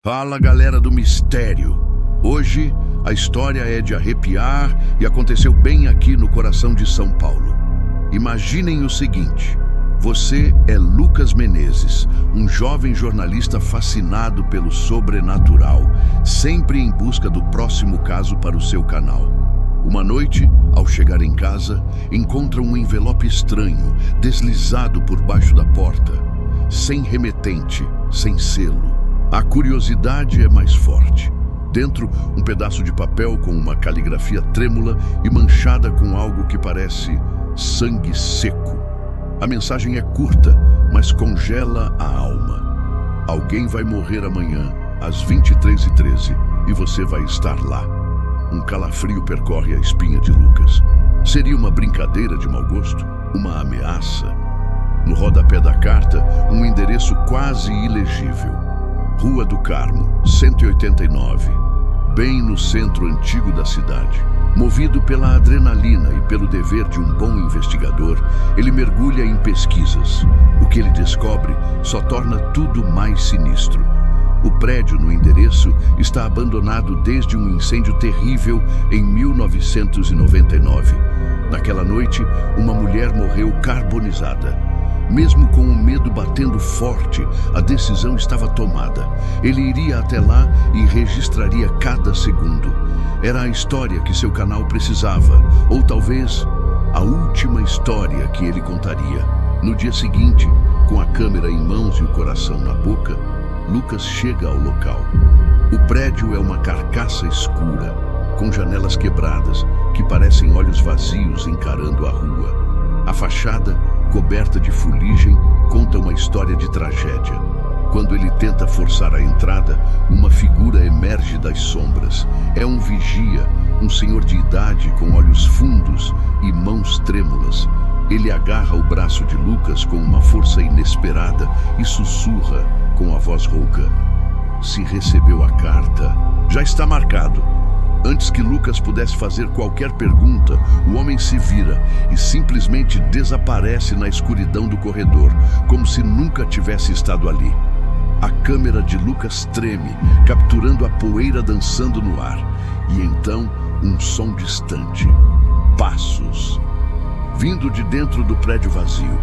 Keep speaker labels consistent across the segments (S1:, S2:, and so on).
S1: Fala, galera do mistério! Hoje a história é de arrepiar e aconteceu bem aqui no coração de São Paulo. Imaginem o seguinte: você é Lucas Menezes, um jovem jornalista fascinado pelo sobrenatural, sempre em busca do próximo caso para o seu canal. Uma noite, ao chegar em casa, encontra um envelope estranho deslizado por baixo da porta, sem remetente, sem selo. A curiosidade é mais forte. Dentro, um pedaço de papel com uma caligrafia trêmula e manchada com algo que parece sangue seco. A mensagem é curta, mas congela a alma. Alguém vai morrer amanhã, às 23h13, e você vai estar lá. Um calafrio percorre a espinha de Lucas. Seria uma brincadeira de mau gosto? Uma ameaça? No rodapé da carta, um endereço quase ilegível. Rua do Carmo, 189, bem no centro antigo da cidade. Movido pela adrenalina e pelo dever de um bom investigador, ele mergulha em pesquisas. O que ele descobre só torna tudo mais sinistro. O prédio no endereço está abandonado desde um incêndio terrível em 1999. Naquela noite, uma mulher morreu carbonizada. Mesmo com o medo batendo forte, a decisão estava tomada. Ele iria até lá e registraria cada segundo. Era a história que seu canal precisava, ou talvez a última história que ele contaria. No dia seguinte, com a câmera em mãos e o coração na boca, Lucas chega ao local. O prédio é uma carcaça escura, com janelas quebradas que parecem olhos vazios encarando a rua. A fachada, coberta de fuligem, conta uma história de tragédia. Quando ele tenta forçar a entrada, uma figura emerge das sombras. É um vigia, um senhor de idade com olhos fundos e mãos trêmulas. Ele agarra o braço de Lucas com uma força inesperada e sussurra com a voz rouca: "Se recebeu a carta, já está marcado." Antes que Lucas pudesse fazer qualquer pergunta, o homem se vira e simplesmente desaparece na escuridão do corredor, como se nunca tivesse estado ali. A câmera de Lucas treme, capturando a poeira dançando no ar. E então, um som distante. Passos. Vindo de dentro do prédio vazio.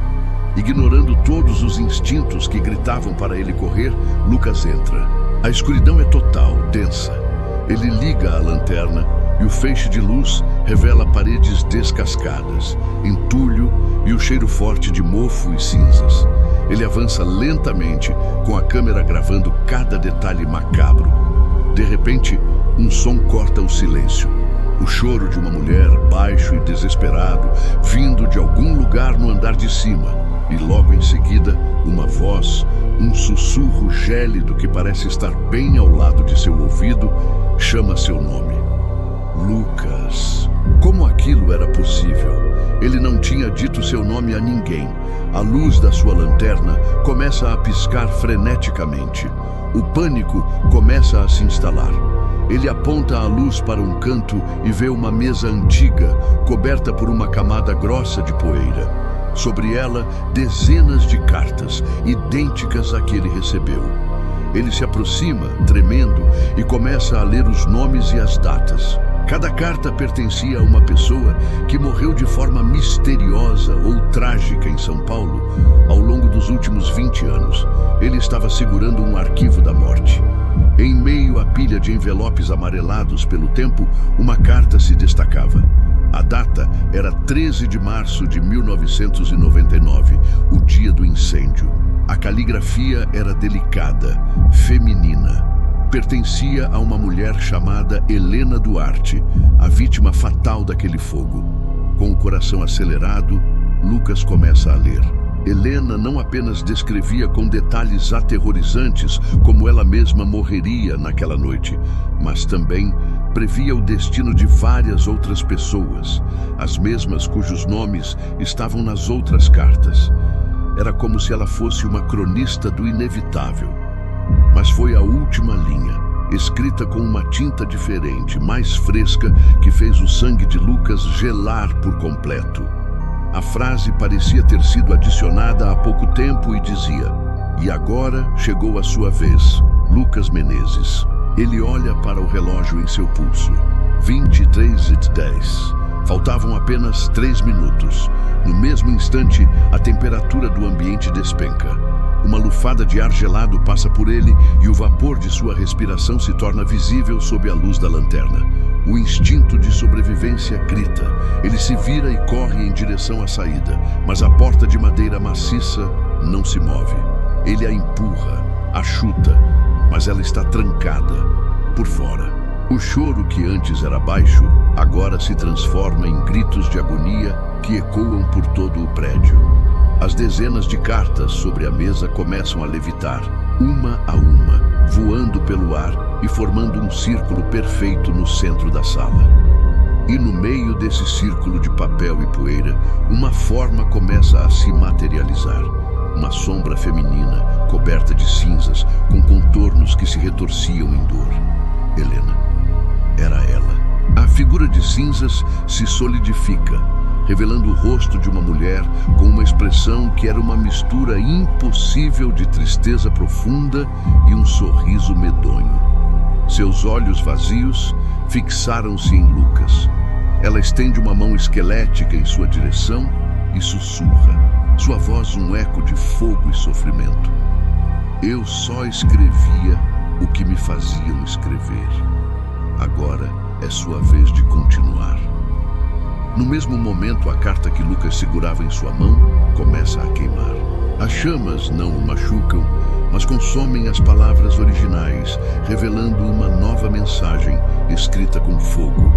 S1: Ignorando todos os instintos que gritavam para ele correr, Lucas entra. A escuridão é total, densa. Ele liga a lanterna e o feixe de luz revela paredes descascadas, entulho e o cheiro forte de mofo e cinzas. Ele avança lentamente, com a câmera gravando cada detalhe macabro. De repente, um som corta o silêncio. O choro de uma mulher, baixo e desesperado, vindo de algum lugar no andar de cima. E logo em seguida, uma voz, um sussurro gélido que parece estar bem ao lado de seu ouvido, chama seu nome. Lucas. Como aquilo era possível? Ele não tinha dito seu nome a ninguém. A luz da sua lanterna começa a piscar freneticamente. O pânico começa a se instalar. Ele aponta a luz para um canto e vê uma mesa antiga, coberta por uma camada grossa de poeira. Sobre ela, dezenas de cartas, idênticas à que ele recebeu. Ele se aproxima, tremendo, e começa a ler os nomes e as datas. Cada carta pertencia a uma pessoa que morreu de forma misteriosa ou trágica em São Paulo ao longo dos últimos 20 anos. Ele estava segurando um arquivo da morte. Em meio à pilha de envelopes amarelados pelo tempo, uma carta se destacava. A data era 13 de março de 1999, o dia do incêndio. A caligrafia era delicada, feminina. Pertencia a uma mulher chamada Helena Duarte, a vítima fatal daquele fogo. Com o coração acelerado, Lucas começa a ler. Helena não apenas descrevia com detalhes aterrorizantes como ela mesma morreria naquela noite, mas também previa o destino de várias outras pessoas, as mesmas cujos nomes estavam nas outras cartas. Era como se ela fosse uma cronista do inevitável. Mas foi a última linha, escrita com uma tinta diferente, mais fresca, que fez o sangue de Lucas gelar por completo. A frase parecia ter sido adicionada há pouco tempo e dizia: E agora chegou a sua vez, Lucas Menezes. Ele olha para o relógio em seu pulso. 23h10. Faltavam apenas 3 minutos. No mesmo instante, a temperatura do ambiente despenca. Uma lufada de ar gelado passa por ele e o vapor de sua respiração se torna visível sob a luz da lanterna. O instinto de sobrevivência grita. Ele se vira e corre em direção à saída, mas a porta de madeira maciça não se move. Ele a empurra, a chuta, mas ela está trancada por fora. O choro que antes era baixo, agora se transforma em gritos de agonia que ecoam por todo o prédio. As dezenas de cartas sobre a mesa começam a levitar, uma a uma, voando pelo ar e formando um círculo perfeito no centro da sala. E no meio desse círculo de papel e poeira, uma forma começa a se materializar. Uma sombra feminina, coberta de cinzas, com contornos que se retorciam em dor. Helena. Era ela. A figura de cinzas se solidifica, revelando o rosto de uma mulher com uma expressão que era uma mistura impossível de tristeza profunda e um sorriso medonho. Seus olhos vazios fixaram-se em Lucas. Ela estende uma mão esquelética em sua direção e sussurra, sua voz um eco de fogo e sofrimento. Eu só escrevia o que me faziam escrever. Agora é sua vez de continuar. No mesmo momento, a carta que Lucas segurava em sua mão começa a queimar. As chamas não o machucam, mas consomem as palavras originais, revelando uma nova mensagem escrita com fogo.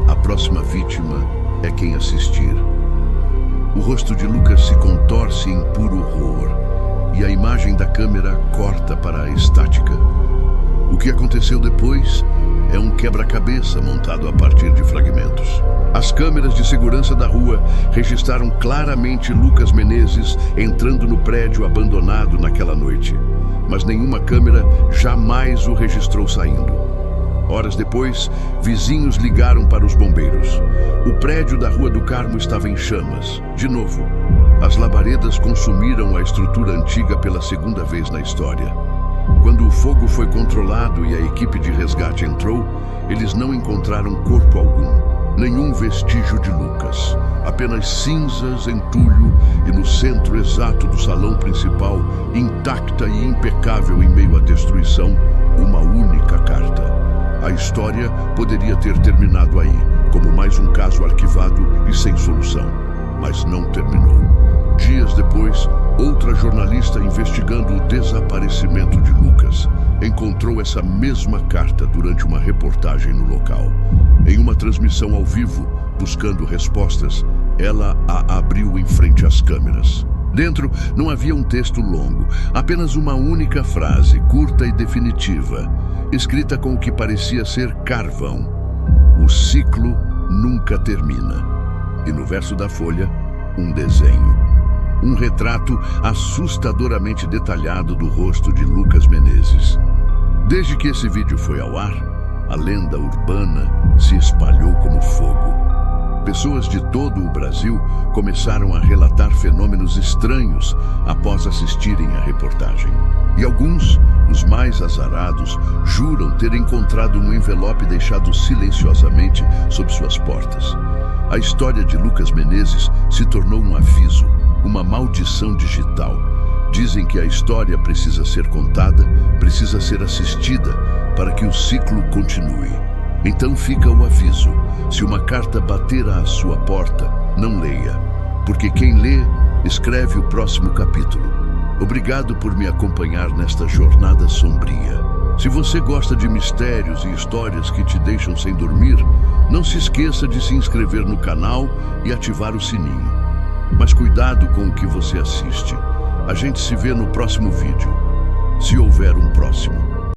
S1: A próxima vítima é quem assistir. O rosto de Lucas se contorce em puro horror, e a imagem da câmera corta para a estática. O que aconteceu depois é um quebra-cabeça montado a partir de fragmentos. As câmeras de segurança da rua registraram claramente Lucas Menezes entrando no prédio abandonado naquela noite, mas nenhuma câmera jamais o registrou saindo. Horas depois, vizinhos ligaram para os bombeiros. O prédio da Rua do Carmo estava em chamas. De novo, as labaredas consumiram a estrutura antiga pela segunda vez na história. Quando o fogo foi controlado e a equipe de resgate entrou, eles não encontraram corpo algum, nenhum vestígio de Lucas. Apenas cinzas, entulho e no centro exato do salão principal, intacta e impecável em meio à destruição, uma única carta. A história poderia ter terminado aí, como mais um caso arquivado e sem solução, mas não terminou. Dias depois, outra jornalista investigando o desaparecimento de Lucas encontrou essa mesma carta durante uma reportagem no local. Em uma transmissão ao vivo, buscando respostas, ela a abriu em frente às câmeras. Dentro não havia um texto longo, apenas uma única frase, curta e definitiva, escrita com o que parecia ser carvão. O ciclo nunca termina. E no verso da folha, um desenho. Um retrato assustadoramente detalhado do rosto de Lucas Menezes. Desde que esse vídeo foi ao ar, a lenda urbana se espalhou como fogo. Pessoas de todo o Brasil começaram a relatar fenômenos estranhos após assistirem à reportagem. E alguns, os mais azarados, juram ter encontrado um envelope deixado silenciosamente sob suas portas. A história de Lucas Menezes se tornou um aviso, uma maldição digital. Dizem que a história precisa ser contada, precisa ser assistida para que o ciclo continue. Então fica o aviso: se uma carta bater à sua porta, não leia, porque quem lê escreve o próximo capítulo. Obrigado por me acompanhar nesta jornada sombria. Se você gosta de mistérios e histórias que te deixam sem dormir, não se esqueça de se inscrever no canal e ativar o sininho. Mas cuidado com o que você assiste. A gente se vê no próximo vídeo, se houver um próximo.